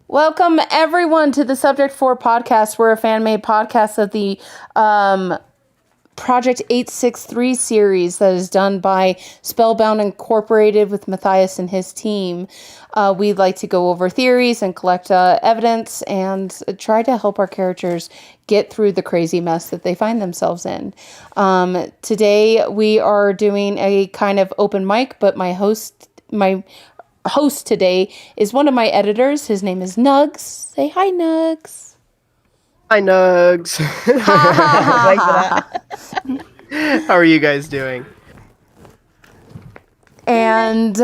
Welcome, everyone, to the Subject 4 podcast. We're a fan-made podcast of the Project 863 series that is done by Spellbound Incorporated with Matthias and his team. We'd like to go over theories and collect evidence and try to help our characters get through the crazy mess that they find themselves in. Today, we are doing a kind of open mic, but my host today is one of my editors. His name is Nuggs. Say hi, Nuggs. Hi, Nuggs. How are you guys doing? And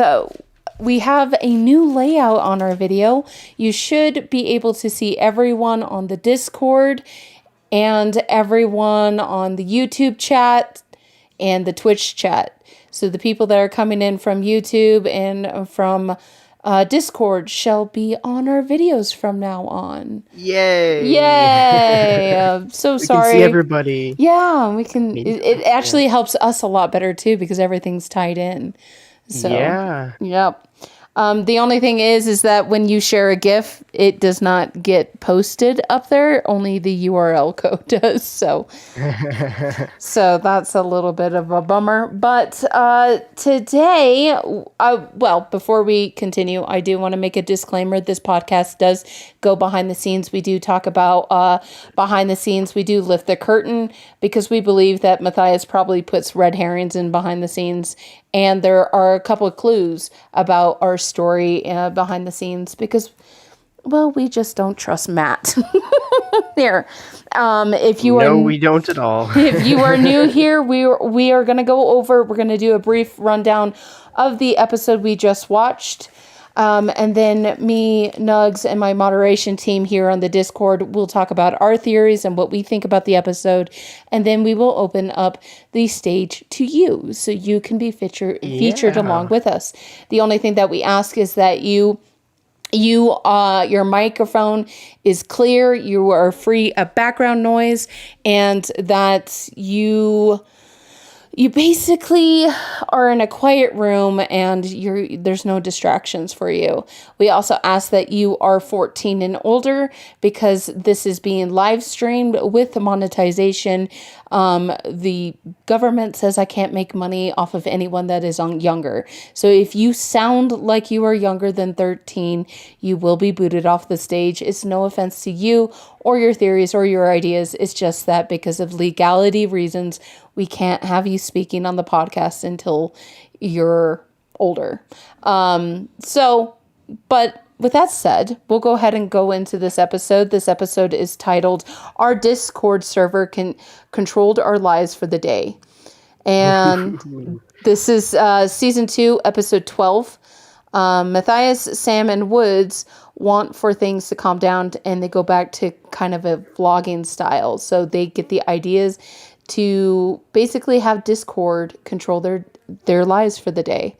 we have a new layout on our video. You should be able to see everyone on the Discord and everyone on the YouTube chat and the Twitch chat. So the people that are coming in from YouTube and from Discord shall be on our videos from now on. Yay! So we sorry. We can see everybody. Yeah, we can. It actually helps us a lot better too because everything's tied in. So, yeah. Yep. The only thing is that when you share a GIF, it does not get posted up there. Only the URL code does. So that's a little bit of a bummer. But today, before we continue, I do want to make a disclaimer. This podcast does go behind the scenes. We do talk about behind the scenes. We do lift the curtain because we believe that Matthias probably puts red herrings in behind the scenes. And there are a couple of clues about our story behind the scenes because, well, we just don't trust Matt. There. We don't at all. If you are new here, we are going to we're going to do a brief rundown of the episode we just watched. And then me, Nuggs, and my moderation team here on the Discord will talk about our theories and what we think about the episode. And then we will open up the stage to you so you can be featured along with us. The only thing that we ask is that your microphone is clear, you are free of background noise, and that you basically are in a quiet room and there's no distractions for you. We also ask that you are 14 and older because this is being live streamed with the monetization. The government says I can't make money off of anyone that is younger. So if you sound like you are younger than 13, you will be booted off the stage. It's no offense to you or your theories or your ideas. It's just that because of legality reasons, we can't have you speaking on the podcast until you're older. But with that said, we'll go ahead and go into this episode. This episode is titled, Our Discord Server Controlled Our Lives for the Day. And this is Season 2, Episode 12. Matthias, Sam, and Woods want for things to calm down, and they go back to kind of a vlogging style. So they get the ideas to basically have Discord control their lives for the day.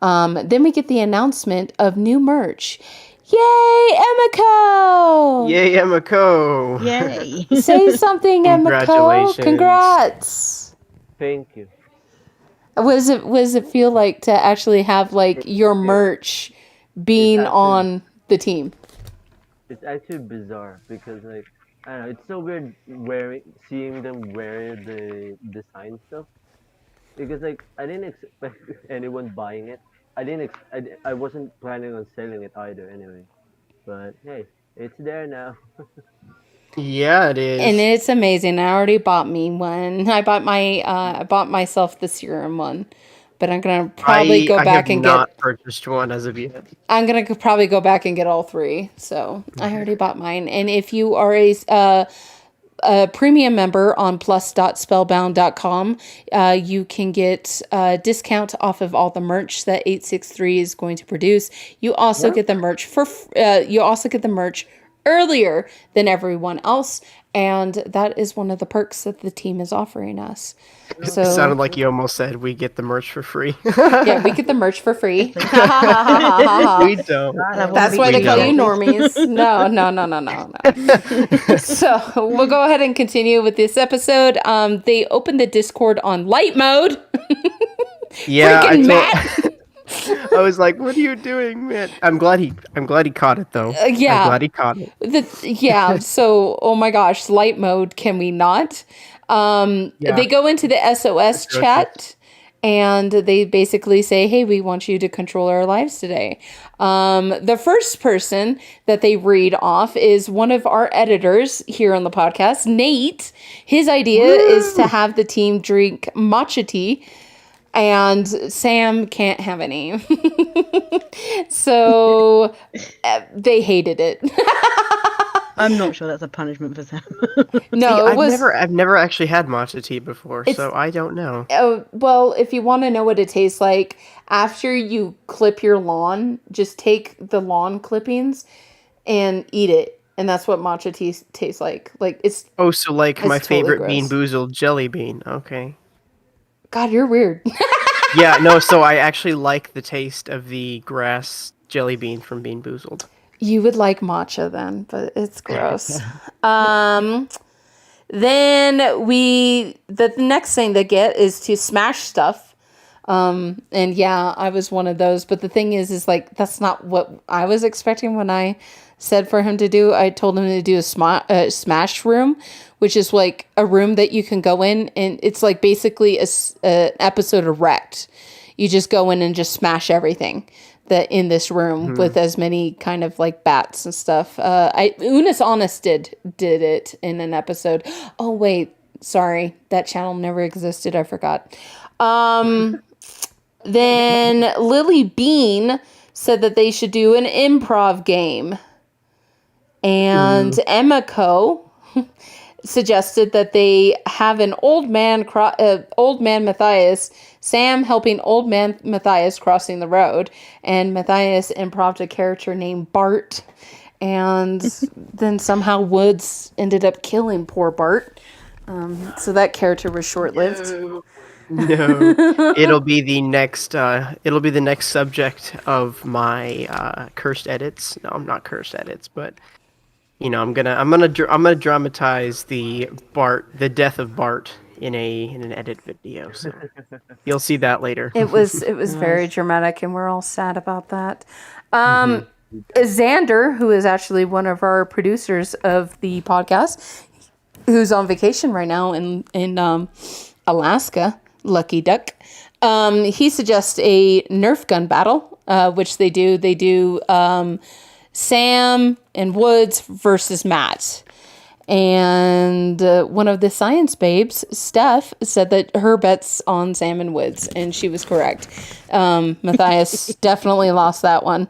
Then we get the announcement of new merch. Yay, Emiko! Yay, Emiko! Yay! Say something, Emiko! Congrats! Thank you. What does it feel like to actually have like your merch being on the team? It's actually bizarre because I don't know, it's so weird seeing them wear the design stuff because I didn't expect anyone buying it. I wasn't planning on selling it either anyway. But hey, it's there now. Yeah, it is. And it's amazing. I already bought me one. I bought myself the serum one. But I'm going to probably go back and get... I have not purchased one as of yet. I'm going to probably go back and get all three. So I already bought mine. And if you are a premium member on plus.spellbound.com, you can get a discount off of all the merch that 863 is going to produce. You also get the merch earlier than everyone else, and that is one of the perks that the team is offering us. So, it sounded like you almost said we get the merch for free. Yeah, we get the merch for free. We don't. That's why they call you normies. No. So we'll go ahead and continue with this episode. They opened the Discord on light mode. Yeah, Freaking Matt. I was like, "What are you doing, man?" I'm glad he caught it though. I'm Yeah. glad he caught it. So, oh my gosh, light mode, can we not? Yeah. They go into the SOS chat and they basically say, hey, we want you to control our lives today. The first person that they read off is one of our editors here on the podcast, Nate. His idea is to have the team drink matcha tea, and Sam can't have any. So they hated it. I'm not sure that's a punishment for Sam. No, See, it was. I've never actually had matcha tea before, so I don't know. Well, if you want to know what it tastes like, after you clip your lawn, just take the lawn clippings and eat it. And that's what matcha tea tastes like. Like, it's... Oh, so like my totally favorite gross. Bean Boozled jelly bean. Okay. God, you're weird. Yeah, no, so I actually like the taste of the grass jelly bean from Bean Boozled. You would like matcha then, but it's gross. Then the next thing they get is to smash stuff. And yeah, I was one of those. But the thing is like, that's not what I was expecting when I said for him to do. I told him to do a smash room, which is like a room that you can go in, and it's like basically an episode of Wrecked. You just go in and just smash everything that in this room with as many kind of like bats and stuff. Unis Honest did it in an episode. Oh wait, sorry, that channel never existed. I forgot. Then Lily Bean said that they should do an improv game, and Emiko suggested that they have an old man Matthias, Sam helping old man Matthias crossing the road, and Matthias improved a character named Bart, and then somehow Woods ended up killing poor Bart. So that character was short-lived. No, it'll be the next subject of my cursed edits. No, I'm not cursed edits, but you know, I'm gonna dramatize the death of Bart in an edit video. So you'll see that later. It was very dramatic, and we're all sad about that. Zander, who is actually one of our producers of the podcast, who's on vacation right now in Alaska, lucky duck. He suggests a Nerf gun battle, which they do. They do Sam and Woods versus Matt. And one of the science babes, Steph, said that her bet's on Sam and Woods, and she was correct. Matthias definitely lost that one.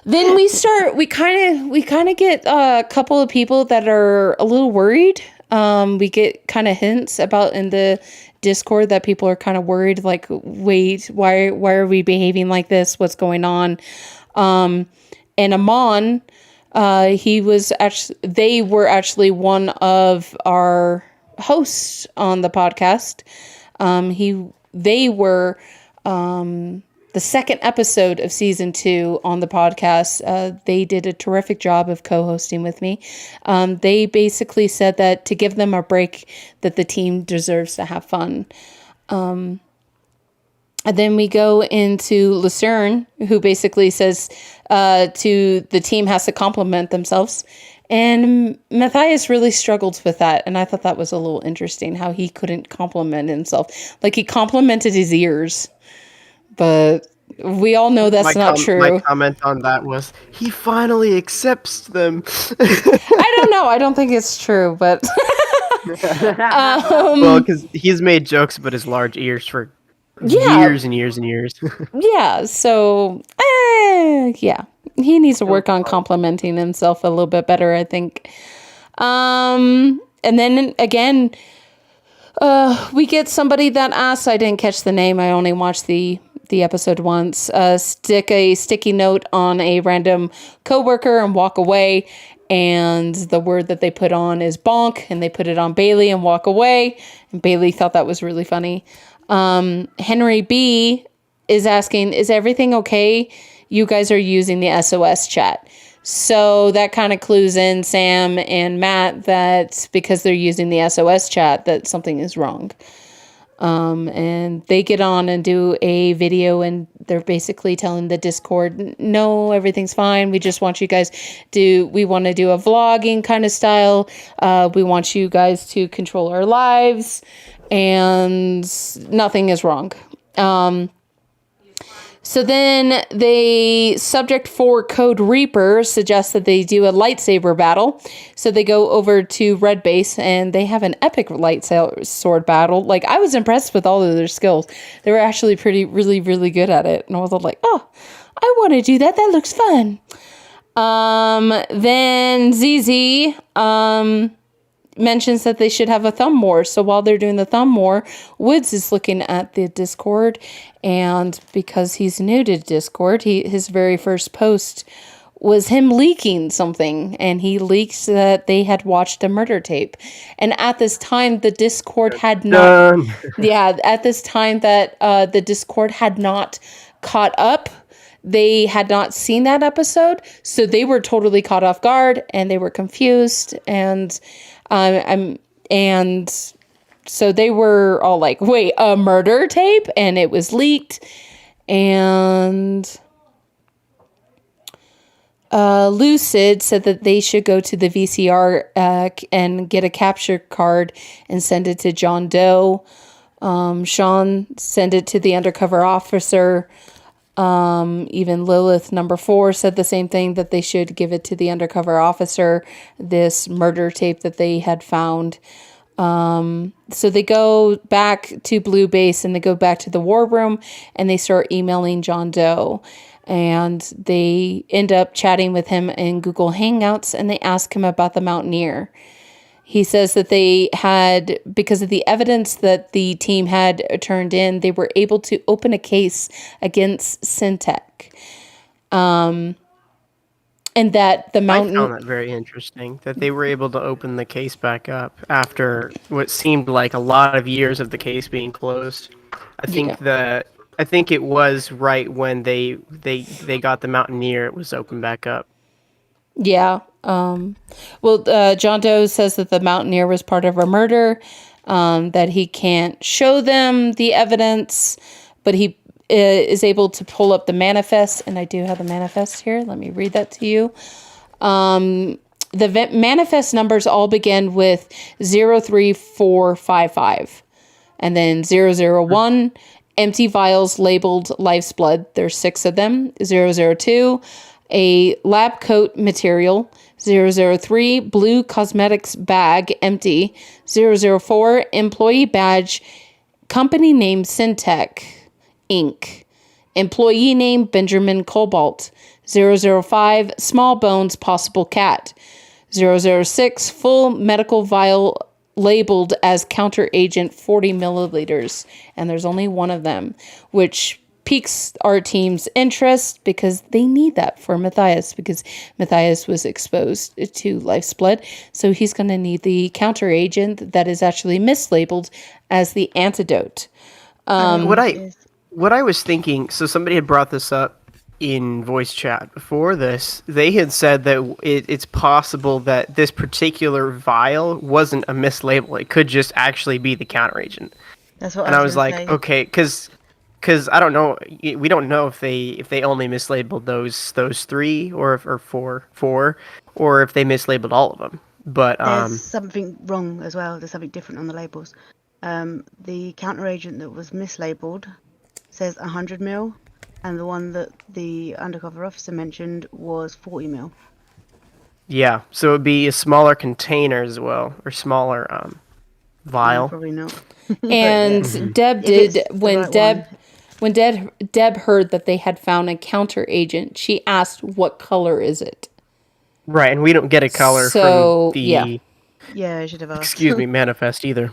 Then we kind of get a couple of people that are a little worried. We get kind of hints about in the Discord that people are kind of worried, like, wait, why are we behaving like this? What's going on? And Amon, they were actually one of our hosts on the podcast. They were the second episode of season 2 on the podcast. They did a terrific job of co-hosting with me. They basically said that to give them a break, that the team deserves to have fun. And then we go into Lucerne, who basically says to the team has to compliment themselves. And Matthias really struggled with that. And I thought that was a little interesting, how he couldn't compliment himself. Like, he complimented his ears. But we all know that's not true. My comment on that was, he finally accepts them. I don't know. I don't think it's true, but... well, because he's made jokes about his large ears for years and years and years. Yeah, so, yeah. He needs to work on complimenting himself a little bit better, I think. And then, again, we get somebody that asks, I didn't catch the name, I only watched the episode once, stick a sticky note on a random coworker and walk away, and the word that they put on is bonk, and they put it on Bailey and walk away, and Bailey thought that was really funny. Henry B is asking, is everything okay? You guys are using the SOS chat. So that kind of clues in Sam and Matt that because they're using the SOS chat, that something is wrong. And they get on and do a video, and they're basically telling the Discord, no, everything's fine. We just want you guys we want to do a vlogging kind of style. We want you guys to control our lives, and nothing is wrong. So then Subject 4 Code Reaper suggests that they do a lightsaber battle. So they go over to Red Base and they have an epic sword battle. Like, I was impressed with all of their skills. They were actually really, really good at it. And I was like, oh, I want to do that. That looks fun. Then ZZ, mentions that they should have a thumb war. So while they're doing the thumb war, Woods is looking at the Discord, and because he's new to Discord, his very first post was him leaking something, and he leaks that they had watched a murder tape. And at this time, the Discord had not... Yeah, at this time that the Discord had not caught up, they had not seen that episode, so they were totally caught off guard, and they were confused, and so they were all like, wait, a murder tape? And it was leaked. And Lucid said that they should go to the VCR and get a capture card and send it to John Doe. Sean sent it to the undercover officer. Even Lilith number 4 said the same thing, that they should give it to the undercover officer, this murder tape that they had found. So they go back to Blue Base and they go back to the war room and they start emailing John Doe, and they end up chatting with him in Google Hangouts, and they ask him about the Mountaineer. He says that they had, because of the evidence that the team had turned in, they were able to open a case against Syntech. And that the Mountain... I found that very interesting, that they were able to open the case back up after what seemed like a lot of years of the case being closed. I think it was right when they got the Mountaineer, it was opened back up. Yeah. John Doe says that the Mountaineer was part of a murder, that he can't show them the evidence, but he is able to pull up the manifest, and I do have the manifest here. Let me read that to you. The manifest numbers all begin with 03455, and then 001, empty vials labeled life's blood. There's 6 of them. 002, a lab coat material. 003, blue cosmetics bag, empty. 004, employee badge, company name Syntech, Inc. Employee name Benjamin Cobalt. 005, small bones, possible cat. 006, full medical vial labeled as counter agent 40 milliliters. And there's only one of them, which piques our team's interest because they need that for Matthias, because Matthias was exposed to life's blood. So he's going to need the counter agent that is actually mislabeled as the antidote. What I was thinking, so somebody had brought this up in voice chat before this. They had said that it's possible that this particular vial wasn't a mislabel. It could just actually be the counter agent. That's what and I was gonna like, say. okay, because I don't know, we don't know if they only mislabeled those 3 or 4, or if they mislabeled all of them. But There's something wrong as well. There's something different on the labels. The counter agent that was mislabeled says 100 mil, and the one that the undercover officer mentioned was 40 mil. Yeah, so it would be a smaller container as well, or smaller vial. No, probably not. And Deb If did, it's the when Deb heard that they had found a counter agent, she asked, what color is it? Right, and we don't get a color So, from the Yeah, I should have asked. manifest either.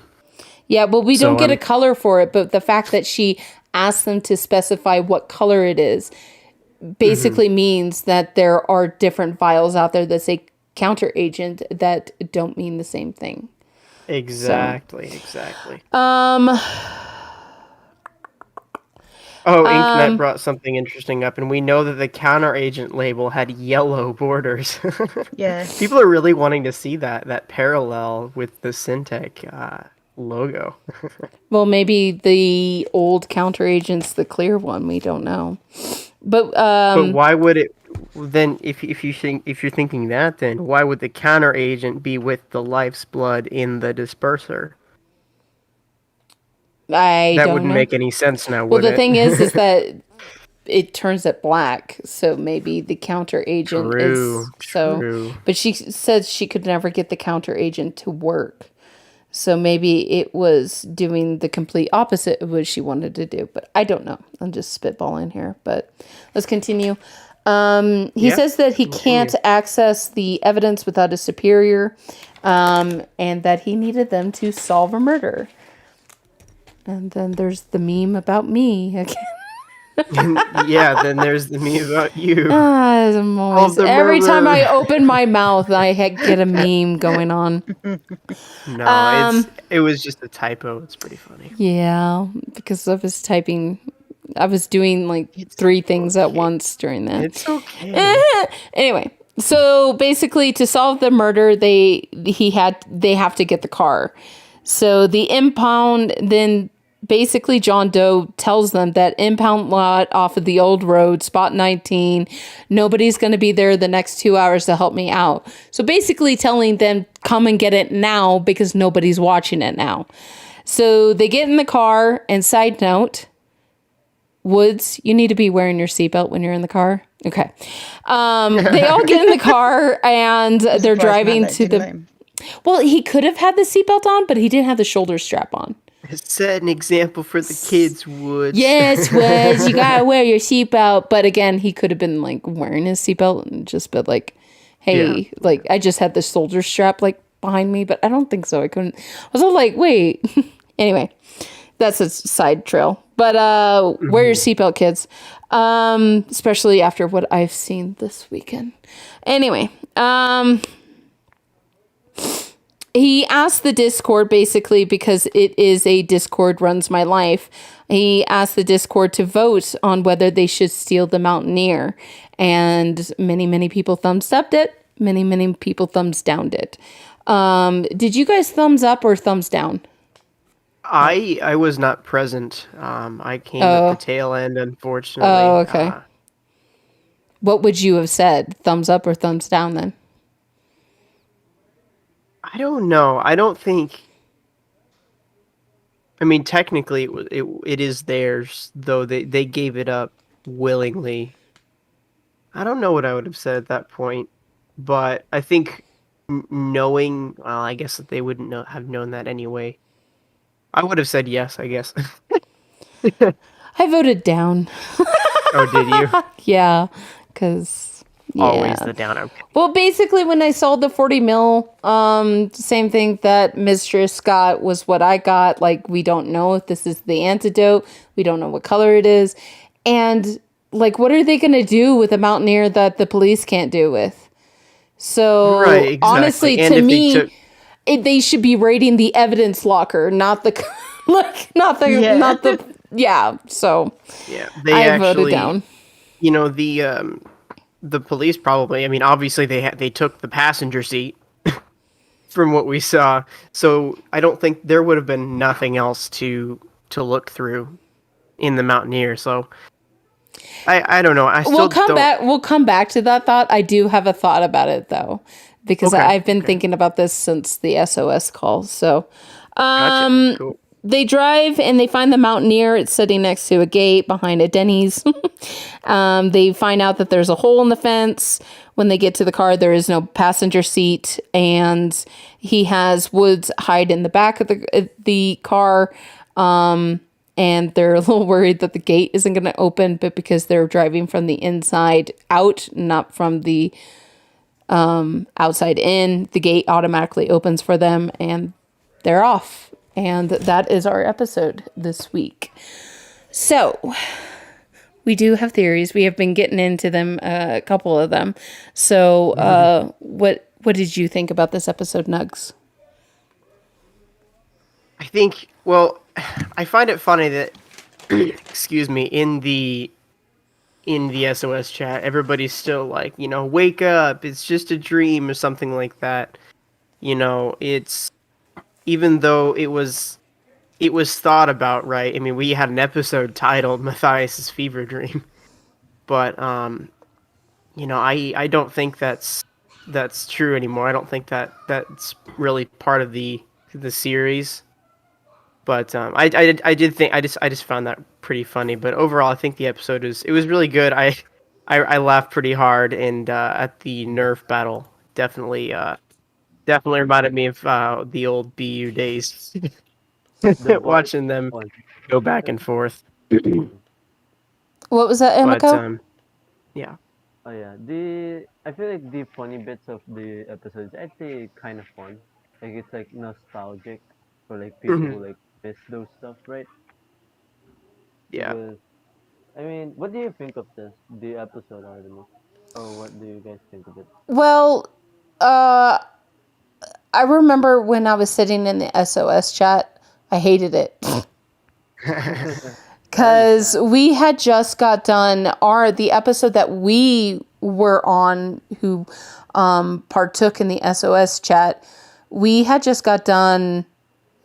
Yeah, well, we don't So, get a color for it, but the fact that she asked them to specify what color it is basically means that there are different vials out there that say counter agent that don't mean the same thing. Exactly. Inknet brought something interesting up, and we know that the counter agent label had yellow borders. Yeah. People are really wanting to see that parallel with the Syntech logo. Well, maybe the old counter agent's the clear one. We don't know. But why would it then? If you're thinking that, then why would the counter agent be with the life's blood in the disperser? I That don't wouldn't know. make any sense now, Well, would the it? thing is that it turns it black, so maybe the counter agent is so. True. But she said she could never get the counter agent to work, so maybe it was doing the complete opposite of what she wanted to do. But I don't know. I'm just spitballing here. But let's continue. He says that he can't access the evidence without a superior, and that he needed them to solve a murder. And then there's the meme about me again. Yeah, then there's the me about you. I'm always, the every time murderer. I open my mouth, I get a meme going on. No, it was just a typo. It's pretty funny. Yeah, because I was typing, I was doing like three things at once during that. It's okay. Anyway, so basically, to solve the murder, they have to get the car. So the impound, then basically John Doe tells them that impound lot off of the old road, spot 19, nobody's going to be there the next 2 hours to help me out. So basically telling them, come and get it now because nobody's watching it now. So they get in the car, and side note, Woods, you need to be wearing your seatbelt when you're in the car. Okay. They all get in the car and they're driving to the... Well, he could have had the seatbelt on, but he didn't have the shoulder strap on. Set an example for the kids, Woods. Yes, Woods, you gotta wear your seatbelt. But again, he could have been like wearing his seatbelt and just been like, hey, like I just had the shoulder strap like behind me, but I don't think so. I was all like, wait. Anyway, that's a side trail. But wear your seatbelt, kids. Especially after what I've seen this weekend. Anyway, he asked the Discord, basically, because it is a Discord runs my life. He asked the Discord to vote on whether they should steal the Mountaineer. And many, many people thumbs upped it. Many, many people thumbs downed it. Did you guys thumbs up or thumbs down? I was not present. I came at the tail end, unfortunately. Oh, okay. What would you have said? Thumbs up or thumbs down then? I don't know. I don't think. I mean, technically, it is theirs, though they gave it up willingly. I don't know what I would have said at that point, but I think knowing, well, I guess that they wouldn't have known that anyway. I would have said yes, I guess. I voted down. Oh, did you? Yeah, because Always the downer. Well, basically, when I sold the 40 mil, same thing that Mistress got was what I got. Like, we don't know if this is the antidote. We don't know what color it is. And, like, what are they going to do with a Mountaineer that the police can't do with? So, right, exactly. Honestly, and to me, they should be raiding the evidence locker, not the, So, yeah, I voted down. You know, the police probably, I mean, obviously they took the passenger seat from what we saw. So I don't think there would have been nothing else to look through in the Mountaineer. So I don't know. We'll come back to that thought. I do have a thought about it though, because I've been thinking about this since the SOS call. So, gotcha. Cool. They drive and they find the Mountaineer. It's sitting next to a gate behind a Denny's. They find out that there's a hole in the fence. When they get to the car, there is no passenger seat, and he has Woods hide in the back of the car. And they're a little worried that the gate isn't going to open, but because they're driving from the inside out, not from the outside in, the gate automatically opens for them, and they're off. And that is our episode this week. So, we do have theories. We have been getting into them, a couple of them. So, what did you think about this episode, Nuggs? I think, well, I find it funny that, excuse me, in the SOS chat, everybody's still like, wake up, it's just a dream or something like that. even though it was thought about, right? I mean, we had an episode titled Matthias's Fever Dream, but I don't think that's true anymore. I don't think that's really part of the series. But I did think I just found that pretty funny. But overall, I think the episode was really good. I laughed pretty hard, and at the Nerf battle, definitely reminded me of the old BU days. The bar Watching them one. go back and forth. What was that, But Emiko? yeah. Oh yeah, I feel like the funny bits of the episodes, I'd say, kind of fun. Like it's like nostalgic for like people Mhm. who like miss those stuff, right? Yeah. Because I mean, what do you think of the episode, Artemis? Or what do you guys think of it? Well, I remember when I was sitting in the SOS chat, I hated it. Because we had just got done the episode that we were on, who partook in the SOS chat. We had just got done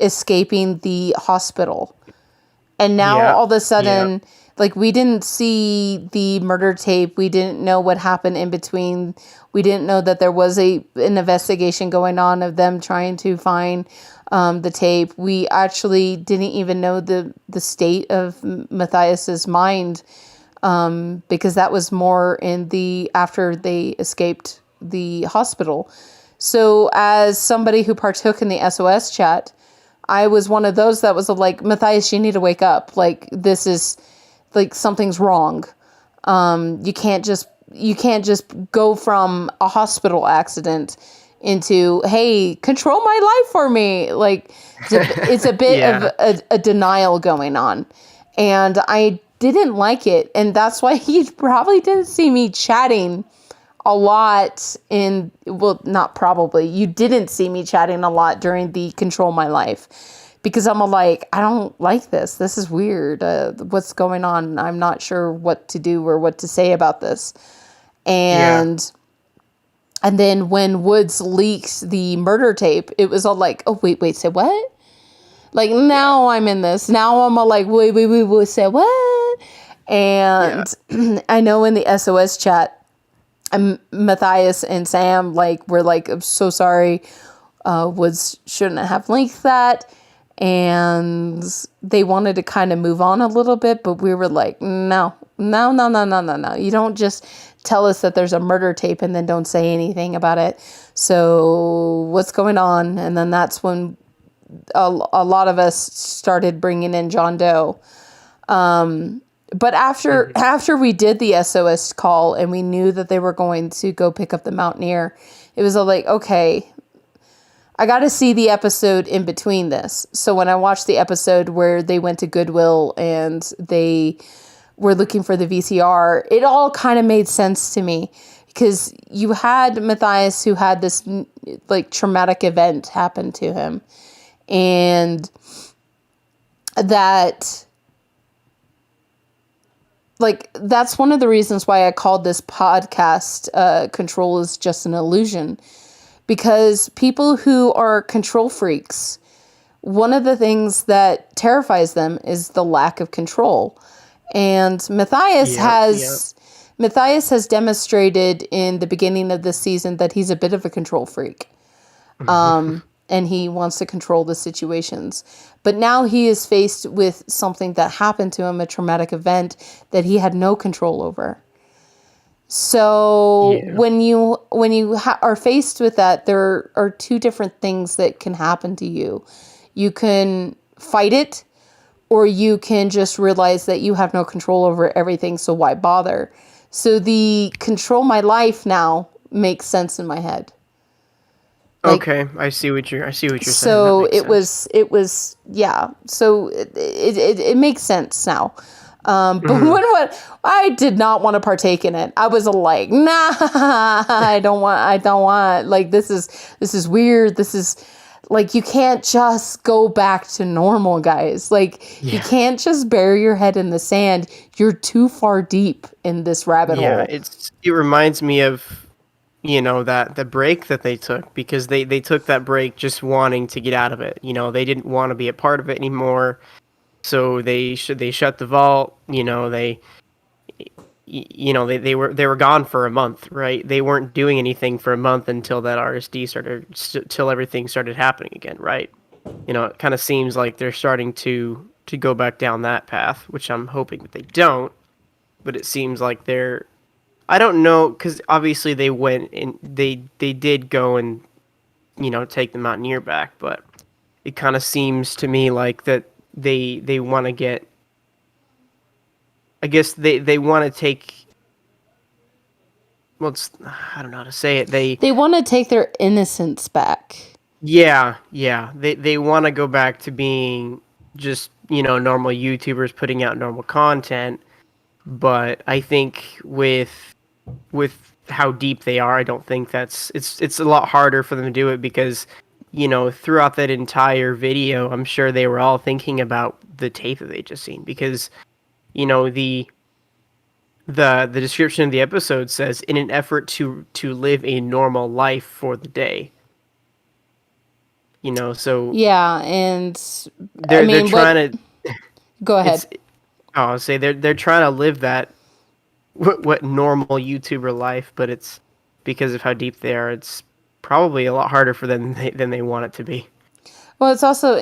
escaping the hospital, and now Yeah. all of a sudden, like, we didn't see the murder tape. We didn't know what happened in between. We didn't know that there was an investigation going on of them trying to find the tape. We actually didn't even know the state of Matthias's mind, because that was more in after they escaped the hospital. So as somebody who partook in the SOS chat, I was one of those that was like, Matthias, you need to wake up. Like, this is, like, something's wrong. You can't just go from a hospital accident into, hey, control my life for me. Like, it's a bit Yeah. of a denial going on. And I didn't like it. And that's why he probably didn't see me chatting a lot not probably. You didn't see me chatting a lot during the Control My Life, because I'm like, I don't like this. This is weird. What's going on? I'm not sure what to do or what to say about this. And then when Woods leaks the murder tape, it was all like, oh, wait, say what? Like, now I'm in this. Now I'm all like, wait, say what? And I know in the SOS chat, Matthias and Sam, like, were like, I'm so sorry. Woods shouldn't have leaked that. And they wanted to kind of move on a little bit, but we were like, no. You don't just tell us that there's a murder tape and then don't say anything about it. So what's going on? And then that's when a lot of us started bringing in John Doe. But after we did the SOS call and we knew that they were going to go pick up the Mountaineer, it was all like, okay, I got to see the episode in between this. So when I watched the episode where they went to Goodwill and they were looking for the VCR, it all kind of made sense to me, because you had Matthias who had this, like, traumatic event happen to him, and that, like, that's one of the reasons why I called this podcast Control is Just an Illusion. Because people who are control freaks, one of the things that terrifies them is the lack of control. And Matthias has demonstrated in the beginning of this season that he's a bit of a control freak. And he wants to control the situations. But now he is faced with something that happened to him, a traumatic event that he had no control over. So when you are faced with that, there are two different things that can happen to you. You can fight it, or you can just realize that you have no control over everything, so why bother? So the Control My Life now makes sense in my head. Like, okay, I see what you're saying. So it was yeah. So it makes sense now. But when I did not want to partake in it. I was like, nah, I don't want, like, this is weird. This is, like, you can't just go back to normal, guys. Like, you can't just bury your head in the sand. You're too far deep in this rabbit hole. Yeah, it reminds me of that the break that they took, because they took that break just wanting to get out of it. They didn't want to be a part of it anymore. So they shut the vault. They were gone for a month, right? They weren't doing anything for a month until that RSD started, till everything started happening again, right? It kind of seems like they're starting to go back down that path, which I'm hoping that they don't. But it seems like they're, I don't know, because obviously they went and they did go and take the Mountaineer back, but it kind of seems to me like that they want to get, I guess they want to take, well, I don't know how to say it. They want to take their innocence back. Yeah. They want to go back to being just, normal YouTubers putting out normal content. But I think with how deep they are, I don't think it's a lot harder for them to do it, because, throughout that entire video, I'm sure they were all thinking about the tape that they just seen, because, the description of the episode says, in an effort to live a normal life for the day. So yeah, and they're trying to go ahead. I'll say they're trying to live that what normal YouTuber life, but it's because of how deep they are. It's probably a lot harder for them than they want it to be. Well, it's also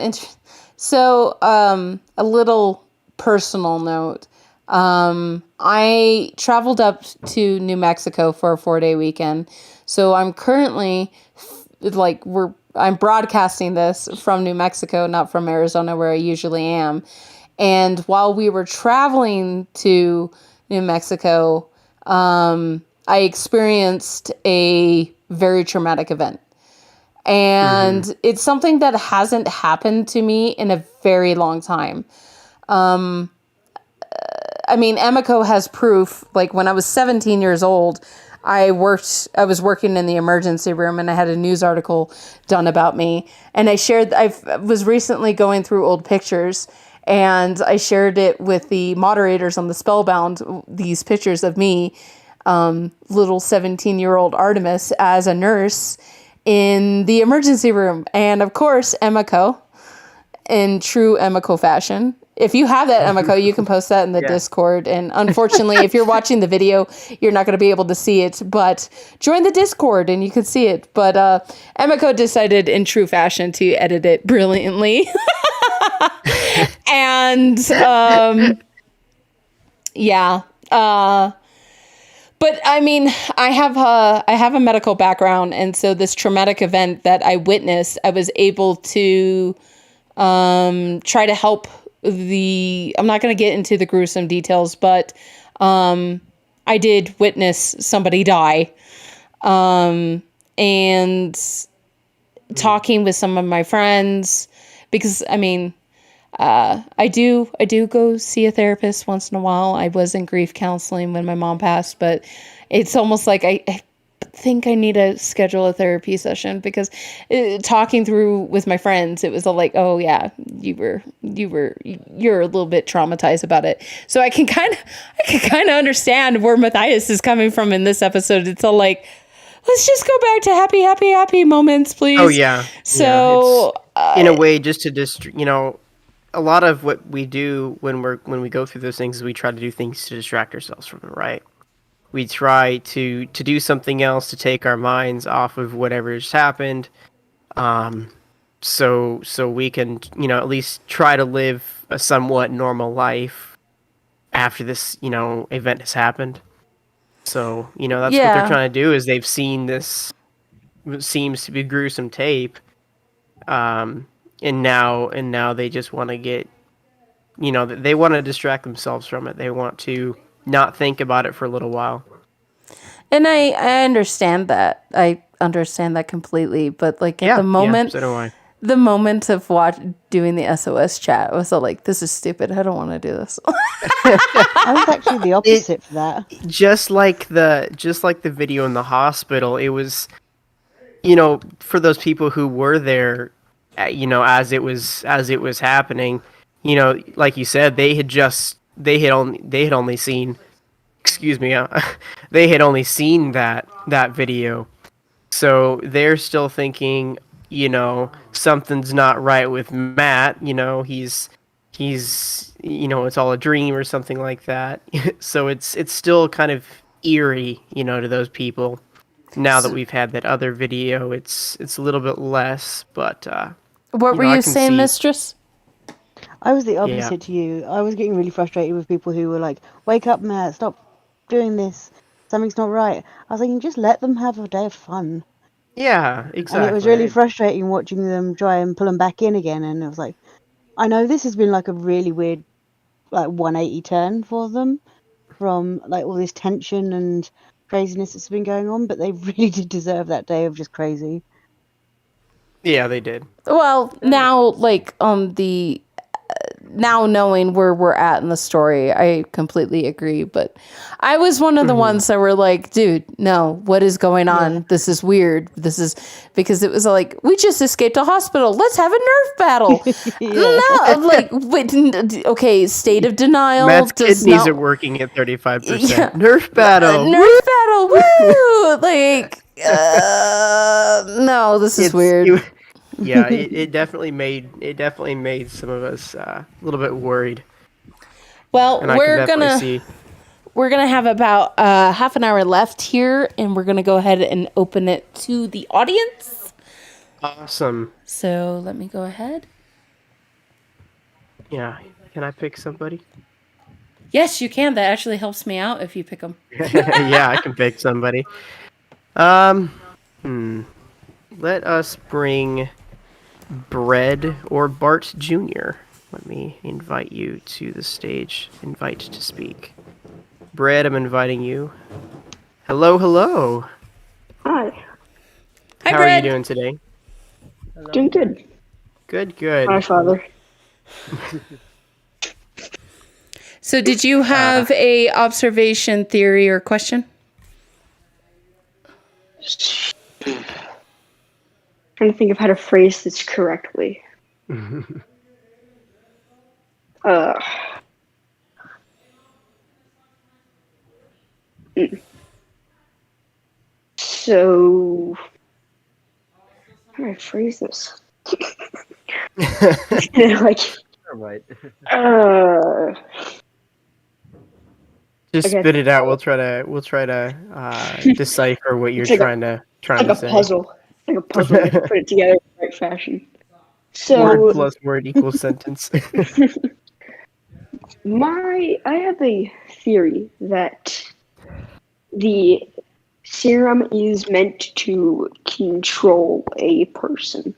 so a little personal note. I traveled up to New Mexico for a 4-day weekend, so I'm currently I'm broadcasting this from New Mexico, not from Arizona, where I usually am. And while we were traveling to New Mexico, I experienced a very traumatic event. And it's something that hasn't happened to me in a very long time. Emiko has proof. Like, when I was 17 years old, I was working in the emergency room, and I had a news article done about me. And I was recently going through old pictures, and I shared it with the moderators on the Spellbound, these pictures of me, little 17-year-old Artemis, as a nurse in the emergency room. And of course, Emiko, in true Emiko fashion. If you have that, Emiko, you can post that in the Discord. And unfortunately, if you're watching the video, you're not going to be able to see it. But join the Discord and you can see it. But Emiko decided in true fashion to edit it brilliantly. And but I have a medical background, and so this traumatic event that I witnessed, I was able to try to help I'm not going to get into the gruesome details, but I did witness somebody die. And talking with some of my friends, because I do go see a therapist once in a while. I was in grief counseling when my mom passed, but it's almost like I think I need to schedule a therapy session, because talking through with my friends, it was all like, oh yeah, you're a little bit traumatized about it. So I can kind of understand where Matthias is coming from in this episode. It's all like, let's just go back to happy moments, please. Oh yeah. So in a way, just to a lot of what we do when we go through those things is we try to do things to distract ourselves from it, right? We try to do something else to take our minds off of whatever has happened, so we can at least try to live a somewhat normal life after this event has happened. So that's what they're trying to do, is they've seen this what seems to be gruesome tape, and now they just want to get they want to distract themselves from it. They want to not think about it for a little while. And I understand that. I understand that completely. But at the moment, so do I. The moment of doing the SOS chat, I was all like, this is stupid. I don't want to do this. I was actually the opposite for that. Just like the video in the hospital, it was, for those people who were there, as it was happening, like you said, they had only seen, excuse me, they had only seen that video, So they're still thinking, something's not right with Matt. He's it's all a dream or something like that. So it's still kind of eerie, to those people. Now that we've had that other video, it's a little bit less, but What were I you can saying, see- Mistress? I was the Yeah. opposite to you. I was getting really frustrated with people who were like, "Wake up, Matt! Stop doing this. Something's not right." I was thinking, just let them have a day of fun. Yeah, exactly. And it was really frustrating watching them try and pull them back in again. And it was like, I know this has been like a really weird, like 180 turn for them from like all this tension and craziness that's been going on, but they really did deserve that day of just crazy. Yeah, they did. Well, now now knowing where we're at in the story, I completely agree. But I was one of the ones that were like, dude, no, what is going on? Yeah. This is weird. This is because it was like, we just escaped a hospital. Let's have a Nerf battle. No, like, wait, okay, state of denial. Matt's does kidneys not, are working at 35%. Yeah. Nerf battle. Nerf battle. Woo! Like, no, this is It's- weird. Yeah, it definitely made some of us a little bit worried. Well, And I we're can definitely gonna. see. We're going to have about half an hour left here, and we're going to go ahead and open it to the audience. Awesome. So let me go ahead. Yeah. Can I pick somebody? Yes, you can. That actually helps me out if you pick them. Yeah, I can pick somebody. Let us bring Bread or Bart Jr. Let me invite you to the stage. Invite to speak. Bread, I'm inviting you. Hello, hello. Hi, Hi, How Brad. are you doing today? doing good. Good, good. Hi, Father. So did you have a observation, theory, or question? Trying to think of how to phrase this correctly. uh, so, how do I phrase this? like, Alright. Just Okay. spit it out. We'll try to decipher what you're It's like trying to like a say. puzzle. Like a puzzle. You have to put it together in the right fashion. So, Word plus word equals sentence. I have a theory that the serum is meant to control a person.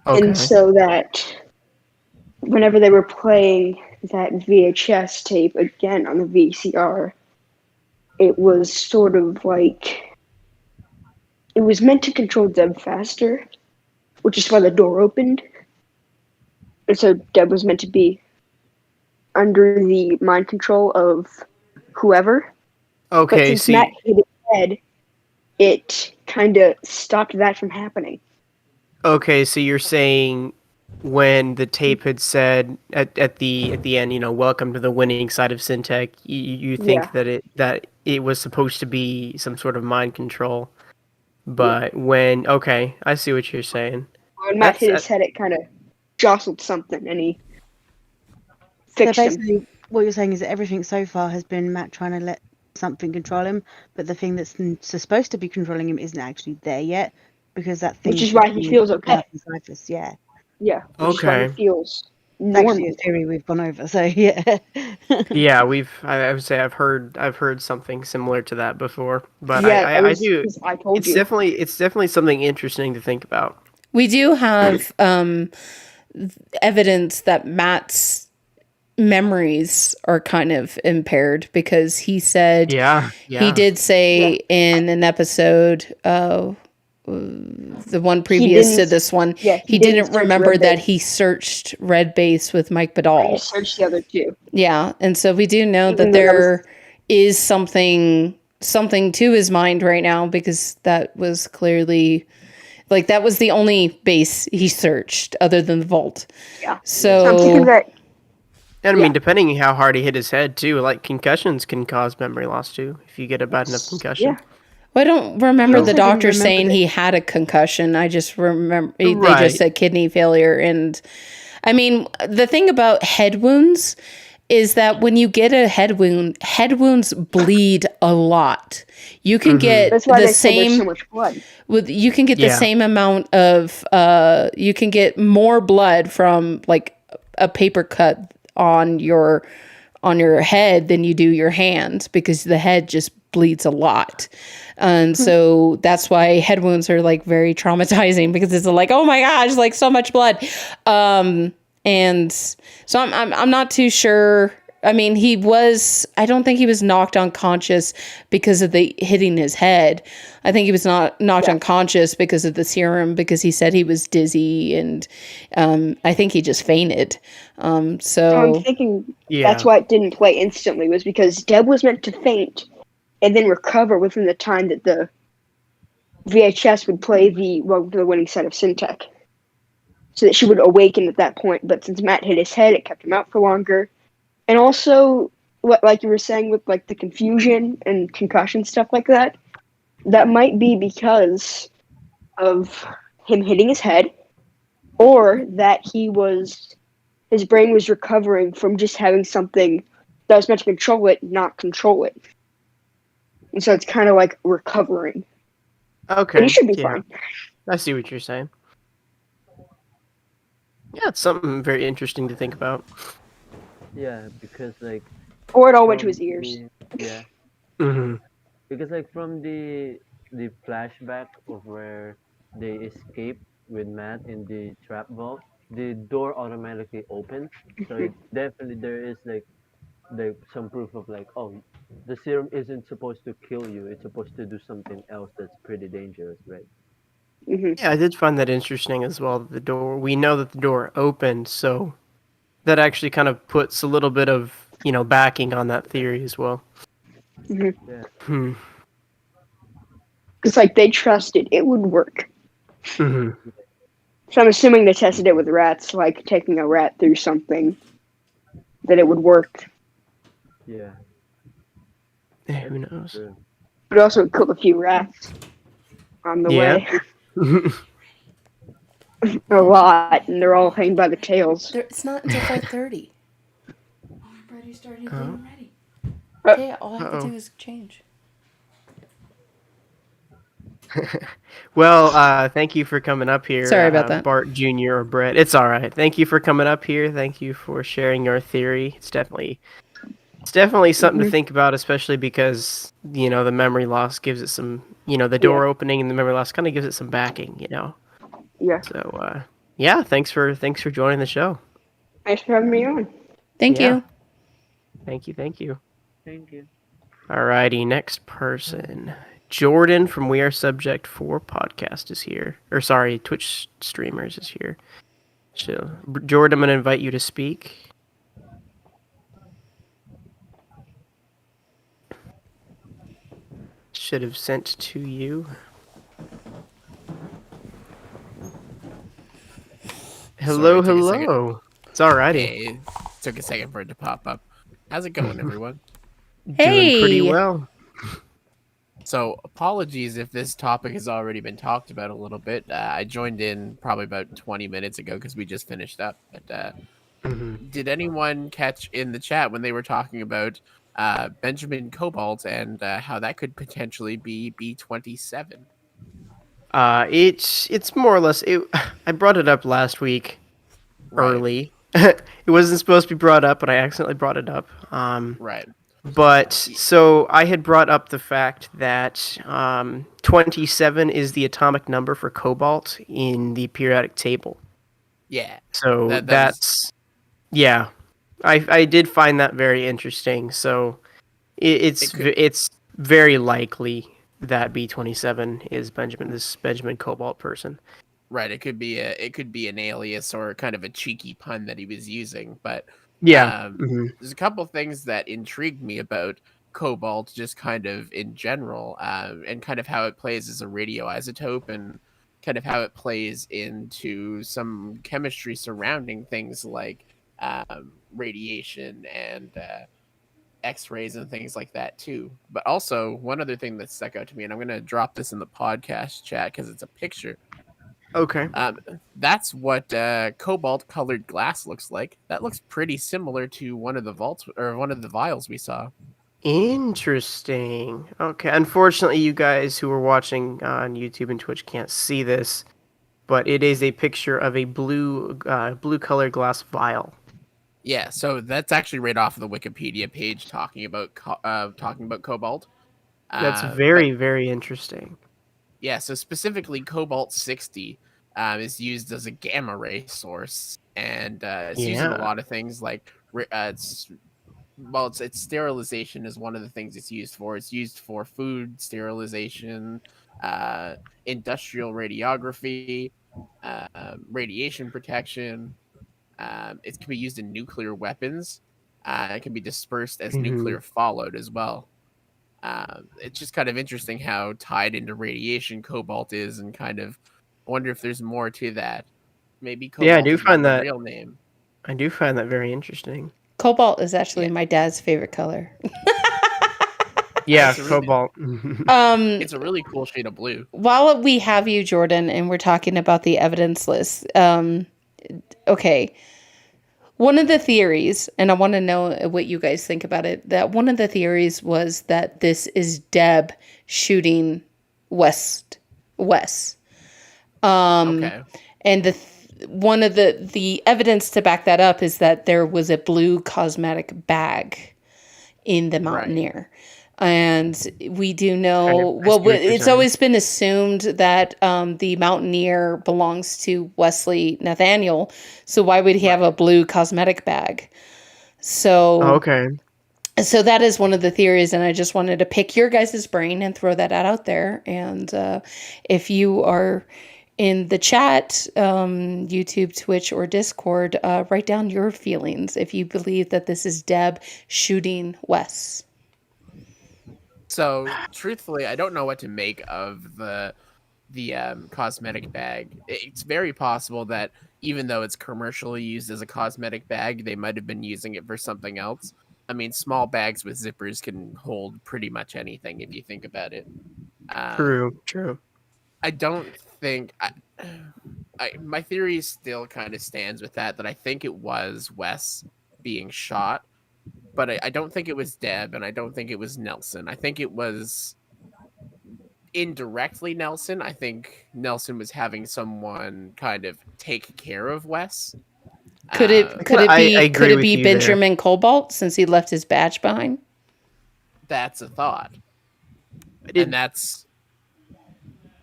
Okay. And so that whenever they were playing that VHS tape again on the VCR, it was sort of like it was meant to control Deb faster, which is why the door opened. And so Deb was meant to be under the mind control of whoever. But Okay, since see, Matt hit his head, it kind of stopped that from happening. okay, so you're saying when the tape had said at the end, welcome to the winning side of Syntech, you think Yeah. that it was supposed to be some sort of mind control, but when I see what you're saying. When Matt hit That's- his head, it kind of jostled something, and he So fixed him. basically, what you're saying is that everything so far has been Matt trying to let something control him, but the thing that's supposed to be controlling him isn't actually there yet, because that thing. Which is why he feels okay. Surface, yeah. Yeah. Which is why Okay. he feels It's actually normal. a theory we've gone over, so yeah. Yeah, I would say I've heard something similar to that before, but Yeah, I do. 'cause I told It's you. definitely something interesting to think about. We do have evidence that Matt's memories are kind of impaired because he said Yeah. he did say in an episode, the one previous to didn't- this one, yeah, he he didn't didn't search remember Red that Base. he searched Red Base with Mike I Badal. searched the other two. Yeah, and so we do know Even that though that there is something to his mind right now because that was clearly like that was the only base he searched other than the vault. Yeah. So I'm thinking that And I Yeah. mean, depending on how hard he hit his head too, like concussions can cause memory loss too if you get a bad enough concussion. yeah. Well, I don't remember also the didn't doctor remember saying that- he had a concussion. I just remember they Right. just said kidney failure. And I mean, the thing about head wounds is that when you get a head wounds bleed a lot. You can get That's why the they said there's so same much blood. you can get the Yeah. same amount of you can get more blood from like a paper cut on your head than you do your hand, because the head just bleeds a lot. And so that's why head wounds are like very traumatizing, because it's like, oh my gosh, like so much blood. And so I'm not too sure. I mean, I don't think he was knocked unconscious because of the hitting his head. I think he was not knocked unconscious because of the serum, because he said he was dizzy, and I think he just fainted. So So I'm thinking Yeah. that's why it didn't play instantly, was because Deb was meant to faint and then recover within the time that the VHS would play the winning set of Syntec. So that she would awaken at that point. But since Matt hit his head, it kept him out for longer. And also, like you were saying with like the confusion and concussion stuff like that, that might be because of him hitting his head, or that his brain was recovering from just having something that was meant to control it not control it. And so it's kind of like recovering. Okay. But he should be yeah. fine. I see what you're saying. Yeah, it's something very interesting to think about. Yeah, because like Or it all went to from his ears. yeah, Hmm. because like from the flashback of where they escape with Matt in the trap vault, the door automatically opens. So it definitely there is like some proof of like, oh, the serum isn't supposed to kill you. It's supposed to do something else that's pretty dangerous, right? Hmm. Yeah, I did find that interesting as well. We know that the door opened, so that actually kind of puts a little bit of, backing on that theory as well. Hmm. Yeah. Hmm. Because like they trusted it would work. Hmm. So I'm assuming they tested it with rats, like taking a rat through something, that it would work. Yeah. Who That's knows? true. But also it killed a few rats on the Yeah. way. A lot, and they're all hanging by the tails. it's not until 5:30. I'm already starting Oh. getting ready. Uh, Okay, all I have to Uh-oh. do is change. Well, thank you for coming up here. Sorry about that. Bart Jr. or Brett. It's all right. Thank you for coming up here. Thank you for sharing your theory. It's definitely something to think about, especially because, the memory loss gives it some, the door opening and the memory loss kind of gives it some backing, Yeah. So, yeah, thanks for joining the show. Thanks for having me on. Thank Yeah. you. Thank you. Thank you. Alrighty, next person. Jordan from We Are Subject 4 podcast is here. Or sorry, Twitch streamers is here. So, Jordan, I'm going to invite you to speak. Should have sent to you. Hello. Sorry, it took a second. It's alrighty. Hey, took a second for it to pop up. How's it going, everyone? Doing pretty Hey. well. So, apologies if this topic has already been talked about a little bit. I joined in probably about 20 minutes ago because we just finished up. But did anyone catch in the chat when they were talking about Benjamin Cobalt and how that could potentially be B-27? It's more or less. I brought it up last week, Right. early. It wasn't supposed to be brought up, but I accidentally brought it up. Right. But so I had brought up the fact that 27 is the atomic number for cobalt in the periodic table. Yeah. So That was- that's yeah. I did find that very interesting. So it's very likely that B27 is this Benjamin Cobalt person. Right. It could be an alias or kind of a cheeky pun that he was using, but Yeah. there's a couple things that intrigued me about cobalt, just kind of in general, and kind of how it plays as a radioisotope, and kind of how it plays into some chemistry surrounding things like radiation and X-rays and things like that too. But also one other thing that stuck out to me, and I'm going to drop this in the podcast chat because it's a picture. Okay. That's what cobalt-colored glass looks like. That looks pretty similar to one of the vaults or one of the vials we saw. Interesting. Okay. Unfortunately, you guys who are watching on YouTube and Twitch can't see this, but it is a picture of a blue-colored glass vial. Yeah, so that's actually right off of the Wikipedia page talking about cobalt. That's But very interesting. yeah, so specifically cobalt-60 is used as a gamma ray source, and it's used in a lot of things like its sterilization is one of the things it's used for. It's used for food sterilization, industrial radiography, radiation protection. It can be used in nuclear weapons. It can be dispersed as nuclear fallout as well. It's just kind of interesting how tied into radiation cobalt is, and kind of wonder if there's more to that. Maybe cobalt Yeah, I do is find not the that real name. I do find that very interesting. Cobalt is actually my dad's favorite color. Yeah, It's a really- cobalt. It's a really cool shade of blue. While we have you, Jordan, and we're talking about the evidence list, okay. One of the theories, and I want to know what you guys think about it, that one of the theories was that this is Deb shooting Wes. Okay. And one of the evidence to back that up is that there was a blue cosmetic bag in the Mountaineer. And we do know, it's always been assumed that the Mountaineer belongs to Wesley Nathaniel. So why would he have a blue cosmetic bag? So, Okay. So that is one of the theories. And I just wanted to pick your guys' brain and throw that out there. And if you are in the chat, YouTube, Twitch, or Discord, write down your feelings if you believe that this is Deb shooting Wes. So, truthfully, I don't know what to make of the cosmetic bag. It's very possible that even though it's commercially used as a cosmetic bag, they might have been using it for something else. I mean, small bags with zippers can hold pretty much anything if you think about it. True. I don't think... my theory still kind of stands with that I think it was Wes being shot. But I don't think it was Deb, and I don't think it was Nelson. I think it was indirectly Nelson. I think Nelson was having someone kind of take care of Wes. Could it be Benjamin Cobalt since he left his badge behind? That's a thought. And that's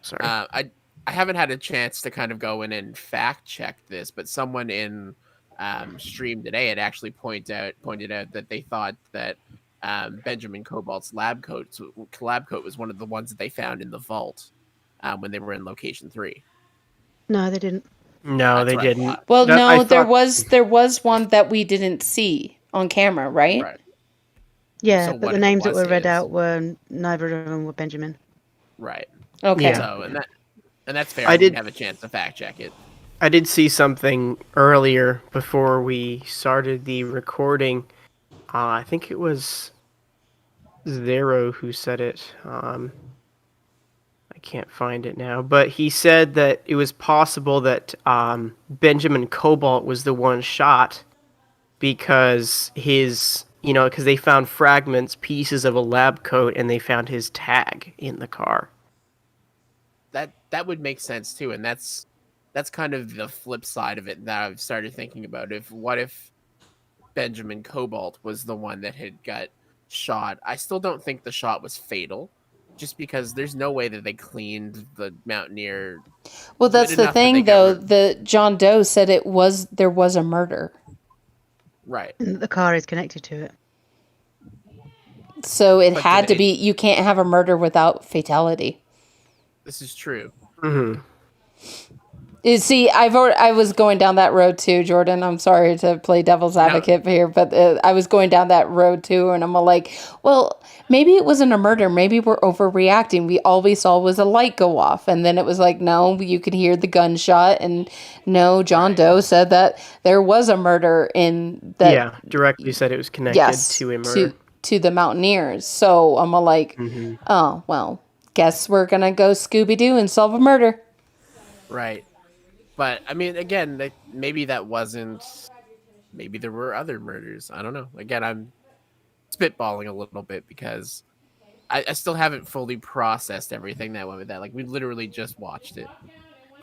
sorry. I haven't had a chance to kind of go in and fact check this, but someone in stream today had actually pointed out that they thought that Benjamin Cobalt's lab coat was one of the ones that they found in the vault when they were in location 3. No, they didn't. No, they didn't. Well, no, there was one that we didn't see on camera, right? Right. Yeah, So but what the it names that was were read is- out were neither of them were Benjamin. Right. Okay. Yeah. So and that's fair. I I did- didn't have a chance to fact check it. I did see something earlier before we started the recording. I think it was Zero who said it. I can't find it now, but he said that it was possible that Benjamin Cobalt was the one shot because because they found pieces of a lab coat, and they found his tag in the car. That would make sense too, and that's kind of the flip side of it that I've started thinking about. What if Benjamin Cobalt was the one that had got shot? I still don't think the shot was fatal, just because there's no way that they cleaned the Mountaineer. Well, that's the thing, though. The John Doe said there was a murder, Right. And the car is connected to it. so it But had to did be. You can't have a murder without fatality. This is true. Mm-hmm. See, I was going down that road too, Jordan. I'm sorry to play devil's advocate here, but I was going down that road too, and I'm like, well, maybe it wasn't a murder. Maybe we're overreacting. All we saw was a light go off, and then it was like, no, you could hear the gunshot, and no, John Doe said that there was a murder in that. Yeah, directly said it was connected to a murder. to the Mountaineers. So I'm like, Mm-hmm. oh, well, guess we're going to go Scooby-Doo and solve a murder. Right. But I mean, again, maybe that wasn't. Maybe there were other murders. I don't know. Again, I'm spitballing a little bit because I still haven't fully processed everything that went with that. Like, we literally just watched it.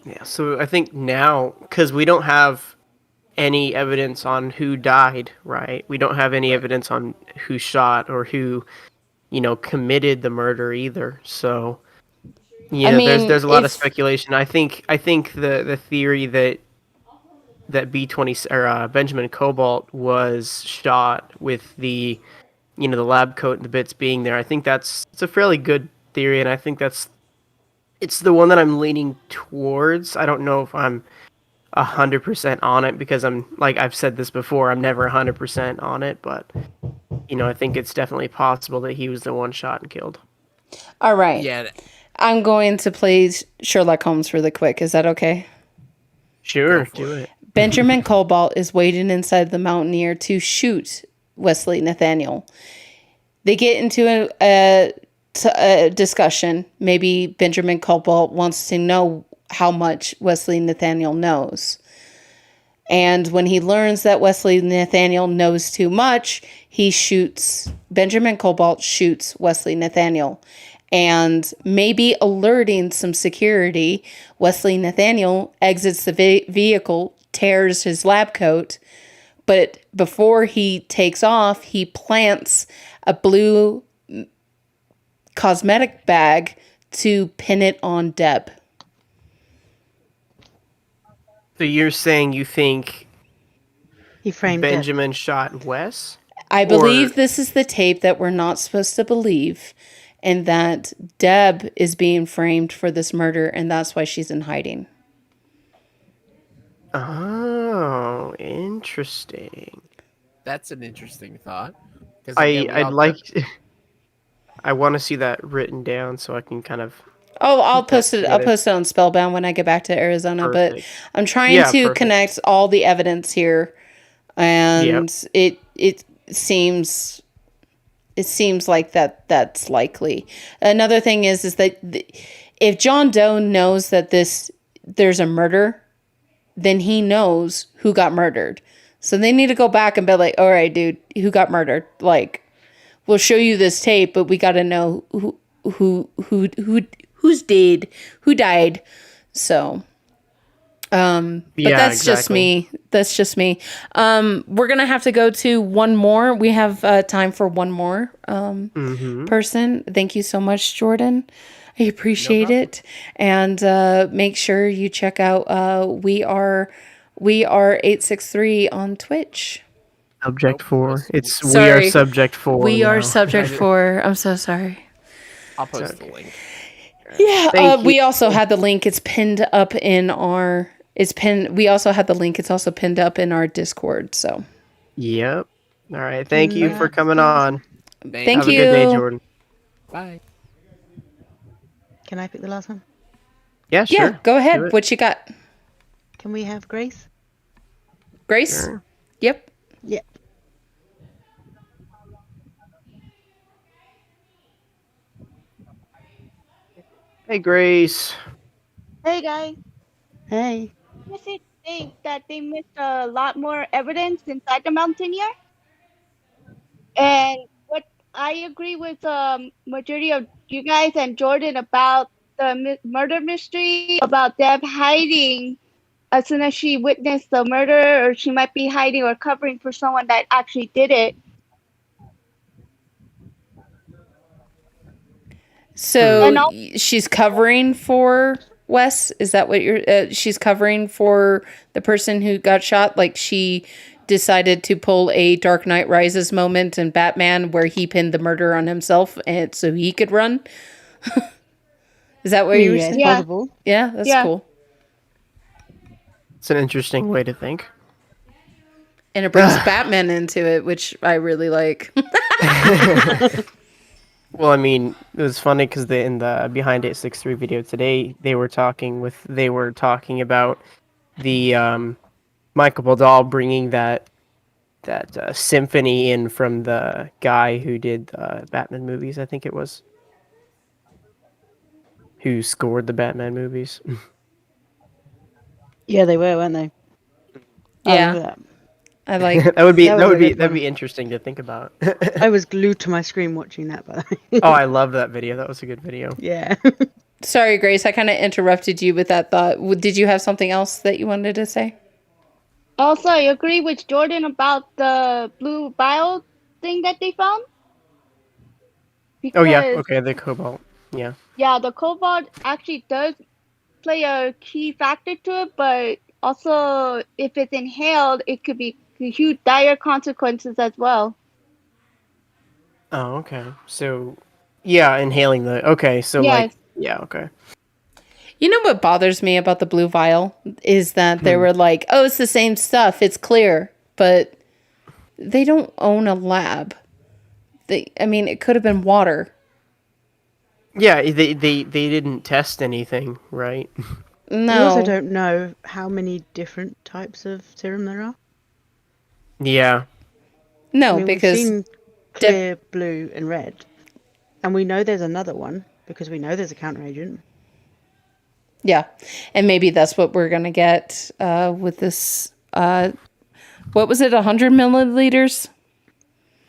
Yeah, so I think now, because we don't have any evidence on who died, right? We don't have any evidence on who shot or who, committed the murder either. So, I mean, there's a lot of if- speculation. I think the theory that B-20 or Benjamin Cobalt was shot with the the lab coat and the bits being there. I think it's a fairly good theory, and I think it's the one that I'm leaning towards. I don't know if I'm 100% on it because I'm, like I've said this before, I'm never 100% on it, but I think it's definitely possible that he was the one shot and killed. all right. Yeah. I'm going to play Sherlock Holmes really quick. Is that okay? Sure, for do it. it. Benjamin Cobalt is waiting inside the Mountaineer to shoot Wesley Nathaniel. They get into a discussion. Maybe Benjamin Cobalt wants to know how much Wesley Nathaniel knows. And when he learns that Wesley Nathaniel knows too much, Benjamin Cobalt shoots Wesley Nathaniel. And maybe alerting some security, Wesley Nathaniel exits the vehicle, tears his lab coat, but before he takes off, he plants a blue cosmetic bag to pin it on Deb. So you're saying you think He framed it. Benjamin shot Wes? I believe this is the tape that we're not supposed to believe, and that Deb is being framed for this murder, and that's why she's in hiding. Oh, interesting. That's an interesting thought. 'Cause I'd again, like. I want to see that written down so I can kind of. Oh, I'll post it. I'll together. post it on Spellbound when I get back to Arizona. But Perfect. I'm trying Yeah, to perfect. connect all the evidence here, and it seems like that's likely. Another thing is that if John Doe knows that there's a murder, then he knows who got murdered. So they need to go back and be like, all right, dude, who got murdered? Like, we'll show you this tape, but we got to know who's dead, who died. So, but Yeah, that's just me. That's just me. We're going to have to go to one more. We have time for one more person. Thank you so much, Jordan. I appreciate it. And make sure you check out We Are 863 on Twitch. Subject 4. Nope. We Sorry. are subject 4. We are now. subject 4. I'm so sorry. I'll post the link. Yeah, Thank we also had the link. It's pinned up in our. It's pinned. We also had the link. It's also pinned up in our Discord. So. Yep. All right. Thank you for coming on. Thank Have you. a good day, Jordan. Bye. Can I pick the last one? Yeah, sure. Yeah, go Do ahead. it. What you got, Can we have Grace? Grace? Sure. Yep. Yeah. Hey, Grace. Hey guys, Hey. does it think that they missed a lot more evidence inside the Mountaineer? And what I agree with majority of you guys and Jordan about the murder mystery, about Deb hiding as soon as she witnessed the murder, or she might be hiding or covering for someone that actually did it. So And she's covering for Wes. Is that what you're? She's covering for the person who got shot. Like she decided to pull a Dark Knight Rises moment in Batman, where he pinned the murder on himself, and so he could run. Is that what you were Yeah, saying? it's Yeah. possible. Yeah, that's Yeah. cool. It's an interesting way to think. And it brings Batman into it, which I really like. Well, I mean, it was funny because in the Behind 863 video today, they were talking about the Michael Badal bringing that symphony in from the guy who did Batman movies. I think it was who scored the Batman movies. Yeah, they were, weren't they? I Yeah. remember that. I like. That'd be interesting to think about. I was glued to my screen watching that, by the way. Oh, I love that video. That was a good video. Yeah. Sorry, Grace. I kind of interrupted you with that thought. Did you have something else that you wanted to say? Also, I agree with Jordan about the blue vial thing that they found. Oh yeah, Because, okay, the cobalt. Yeah. yeah, the cobalt actually does play a key factor to it, but also if it's inhaled, it could be huge dire consequences as well. Oh, okay. So, yeah, inhaling the. Okay, so like, Yes. yeah, okay. You know what bothers me about the blue vial is that they were like, "Oh, it's the same stuff. It's clear," but they don't own a lab. I mean, it could have been water. Yeah, they didn't test anything, right? We No. also don't know how many different types of serum there are. Yeah. No, I mean, because we've seen clear, blue, and red, and we know there's another one because we know there's a counteragent. yeah, and maybe that's what we're gonna get with this. What was it? 100 milliliters.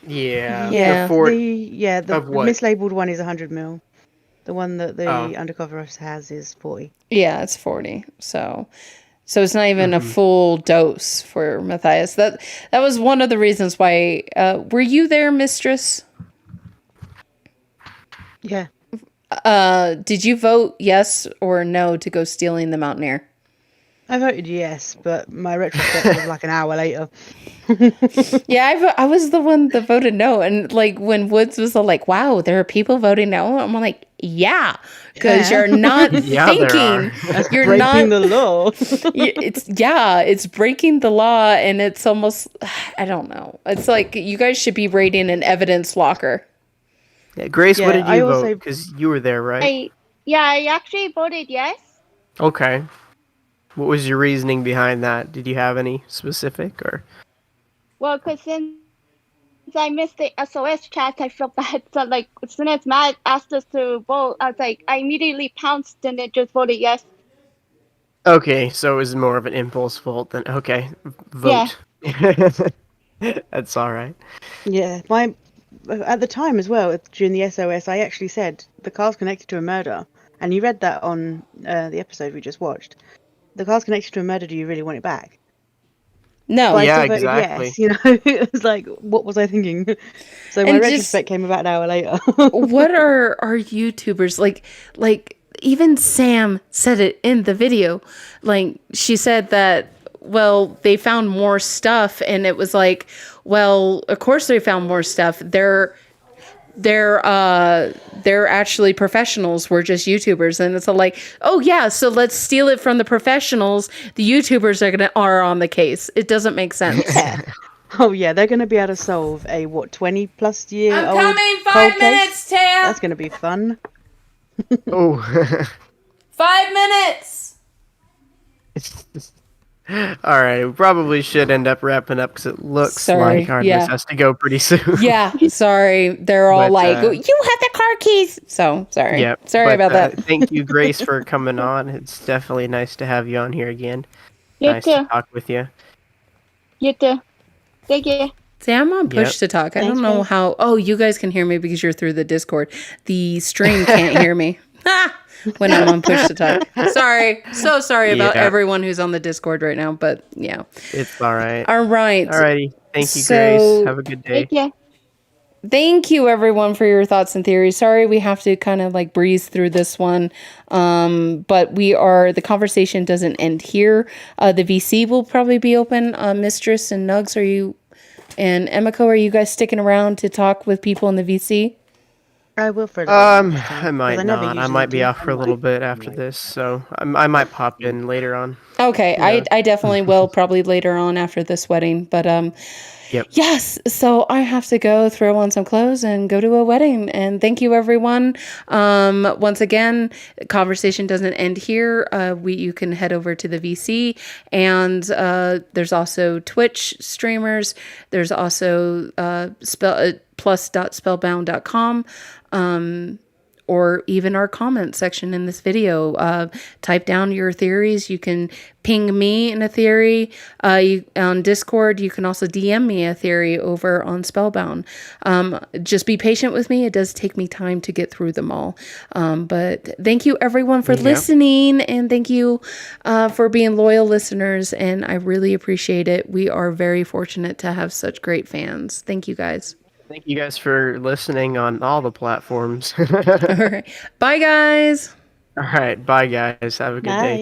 Yeah. Yeah. The Fort- the of what? mislabeled one is 100 mil. The one that the Oh. undercover officer has is 40. Yeah, it's 40. So it's not even a full dose for Matthias. That was one of the reasons why. Were you there, Mistress? Yeah. Did you vote yes or no to go stealing the Mountaineer? I voted yes, but my retrospect was like an hour later. Yeah, I was the one that voted no, and like when Woods was like, "Wow, there are people voting no," I'm like, "Yeah," because Yeah. you're not Yeah, there thinking. That's You're breaking not. the law. It's breaking the law, and it's almost. I don't know. It's like you guys should be raiding an evidence locker. Yeah, Grace, what Yeah, did I you also- vote? Because you were there, right? I actually voted yes. Okay. What was your reasoning behind that? Did you have any specific or? Well, because since I missed the SOS chat, I felt bad. So, like, as soon as Matt asked us to vote, I was like, I immediately pounced and then just voted yes. Okay, so it was more of an impulse vote than okay. Vote. That's all right. Yeah, at the time as well, during the SOS, I actually said the car's connected to a murder, and you read that on the episode we just watched. The car's connected to a murder. Do you really want it back? No, But I Yeah, still voted exactly. yes. You know, it was like, what was I thinking? So my And just- retrospect came about an hour later. what are YouTubers like? Even Sam said it in the video. Like she said that. Well, they found more stuff, and it was like, well, of course they found more stuff. They're actually professionals. We're just YouTubers, and it's like, oh yeah, so let's steal it from the professionals. The YouTubers are on the case. It doesn't make sense. Oh yeah, they're going to be able to solve a 20+ year I'm old coming. cold 5 case? minutes, Tam. That's going to be fun. Oh. 5 minutes. All right, we probably should end up wrapping up because it looks Sorry, like Artemis yeah. has to go pretty soon. Yeah, sorry. They're all But, like, uh, you have the car keys. So sorry. Yeah. Sorry but, about that. Thank you, Grace, for coming on. It's definitely nice to have you on here again. You Nice too. to talk with you. You too. Thank you. See, I'm on push Yep. to talk. I Thanks, don't know Grace. how. Oh, you guys can hear me because you're through the Discord. The stream can't hear me. When I'm on push to talk. Sorry. So sorry about Yeah. everyone who's on the Discord right now. But yeah. It's all right. All right. Alrighty. Thank you, So- Grace. Have a good day. Thank you. Thank you, everyone, for your thoughts and theories. Sorry, we have to kind of like breeze through this one. But the conversation doesn't end here. The VC will probably be open. Mistress and Nuggs, and Emiko, are you guys sticking around to talk with people in the VC? I will for a little bit, I might 'cause I never not. I usually might be do. off for a little bit after this, so I might pop in later on. Okay, I definitely will probably later on after this wedding. But Yep. Yes. So I have to go throw on some clothes and go to a wedding. And thank you, everyone. Once again, conversation doesn't end here. You can head over to the VC, and there's also Twitch streamers. There's also plus.spellbound.com. Or even our comment section in this video. Type down your theories. You can ping me in a theory on Discord. You can also DM me a theory over on Spellbound. Just be patient with me. It does take me time to get through them all. But thank you, everyone, for listening. And thank you for being loyal listeners. And I really appreciate it. We are very fortunate to have such great fans. Thank you, guys. Thank you guys for listening on all the platforms. All right. Bye, guys. All right. Bye, guys. Have a good day. Bye.